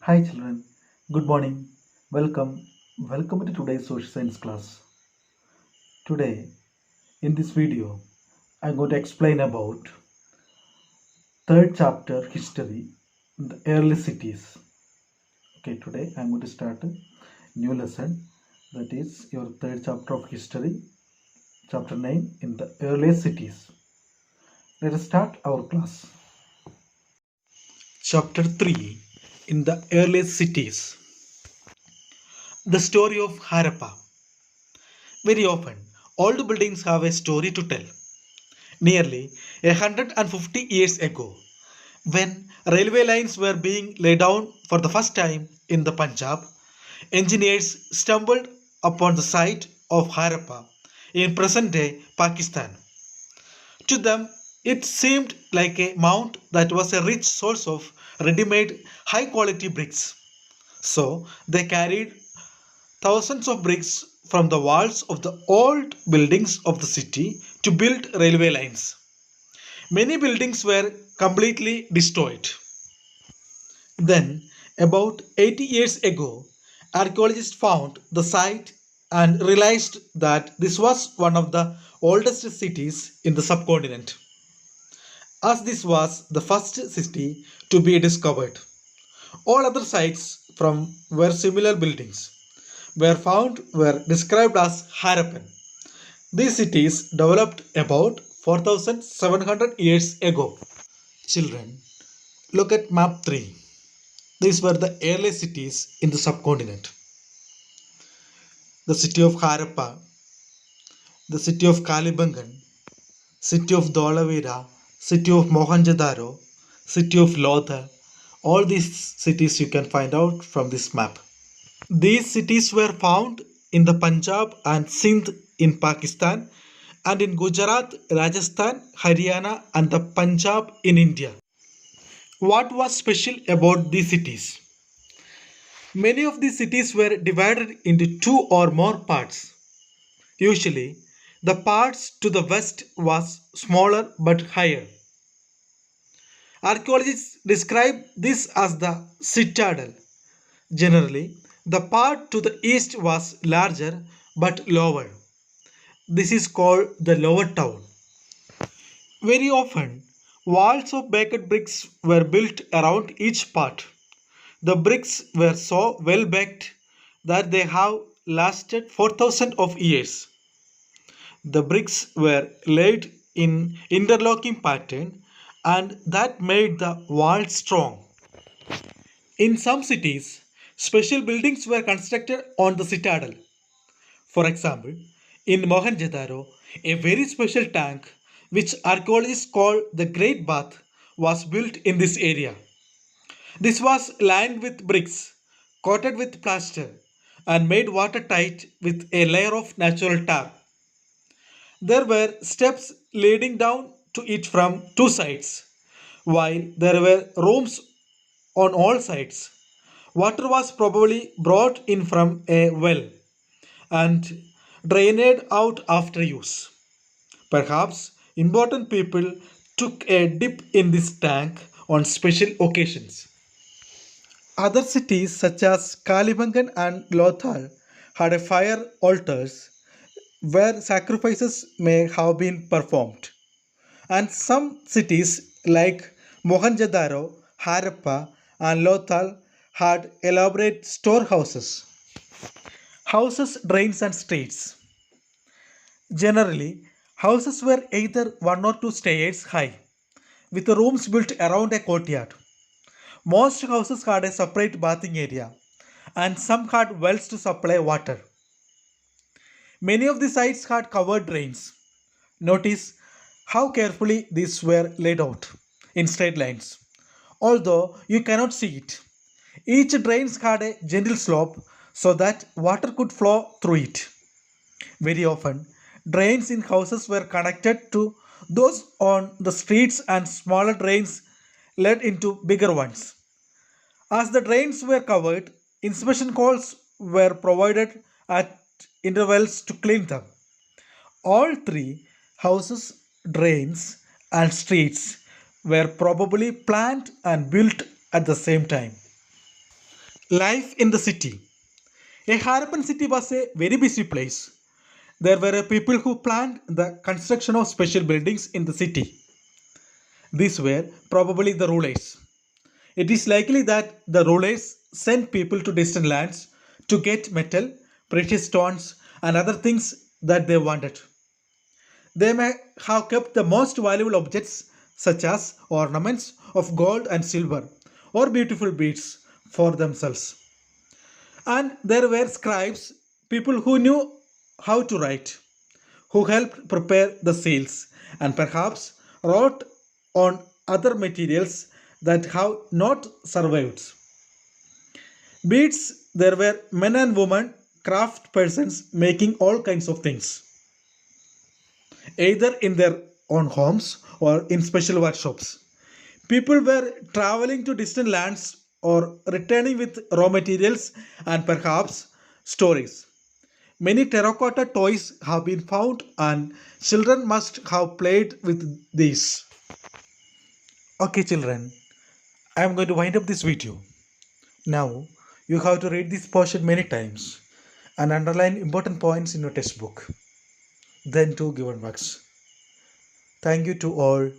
Hi children, good morning. Welcome. Welcome to today's social science class. Today, in this video, I'm going to explain about third chapter history in the early cities. Okay, today I'm going to start a new lesson, that is your third chapter of history, chapter 9 in the early cities. Let us start our class. Chapter 3 in the early cities. The story of Harappa. Very often, old buildings have a story to tell. Nearly 150 years ago, when railway lines were being laid down for the first time in the Punjab, engineers stumbled upon the site of Harappa in present day Pakistan. To them, it seemed like a mount that was a rich source of ready made high quality bricks. So they carried thousands of bricks from the walls of the old buildings of the city to build railway lines. Many buildings were completely destroyed. Then, about 80 years ago, archaeologists found the site and realized that this was one of the oldest cities in the subcontinent. As this was the first city to be discovered, all other sites from where similar buildings were found were described as Harappan. These cities developed about 4700 years ago. Children, look at map 3. These were the early cities in the subcontinent. The city of Harappa, the city of Kalibangan, city of Dholavira, city of Mohenjo-daro, city of Lothal. All these cities you can find out from this map. These cities were found in the Punjab and Sindh in Pakistan and in Gujarat, Rajasthan, Haryana and the Punjab in India. What was special about these cities? Many of these cities were divided into two or more parts. Usually, the parts to the west was smaller but higher. Archaeologists describe this as the citadel. Generally, the part to the east was larger but lower. This is called the lower town. Very often, walls of baked bricks were built around each part. The bricks were so well baked that they have lasted 4000 of years. The bricks were laid in interlocking pattern and that made the wall strong. In some cities, special buildings were constructed on the citadel. For example, in Mohenjo-daro, a very special tank which archaeologists call the Great Bath was built in this area. This was lined with bricks, coated with plaster, and made watertight with a layer of natural tar. There were steps leading down to it from two sides, while there were rooms on all sides. Water was probably brought in from a well and drained out after use. Perhaps important people took a dip in this tank on special occasions. Other cities such as Kalibangan and Lothal had a fire altars where sacrifices may have been performed. And some cities like Mohenjo-daro, Harappa, and Lothal had elaborate storehouses. Houses, drains, and streets. Generally, houses were either one or two stairs high, with rooms built around a courtyard. Most houses had a separate bathing area, and some had wells to supply water. Many of the sites had covered drains. Notice how carefully these were laid out in straight lines, although you cannot see it. Each drain had a gentle slope so that water could flow through it. Very often, drains in houses were connected to those on the streets, and smaller drains led into bigger ones. As the drains were covered, inspection calls were provided at intervals to clean them. All three houses, drains, and streets were probably planned and built at the same time. Life in the city. A Harappan city was a very busy place. There were people who planned the construction of special buildings in the city. These were probably the rulers. It is likely that the rulers sent people to distant lands to get metal, precious stones, and other things that they wanted. They may have kept the most valuable objects, such as ornaments of gold and silver, or beautiful beads, for themselves. And there were scribes, people who knew how to write, who helped prepare the seals, and perhaps wrote on other materials that have not survived. Beads, there were men and women, craft persons making all kinds of things, either in their own homes or in special workshops. People were traveling to distant lands or returning with raw materials and perhaps stories. Many terracotta toys have been found, and children must have played with these. Okay, children, I am going to wind up this video. Now, you have to read this portion many times and underline important points in your textbook. Then, two given works. Thank you to all.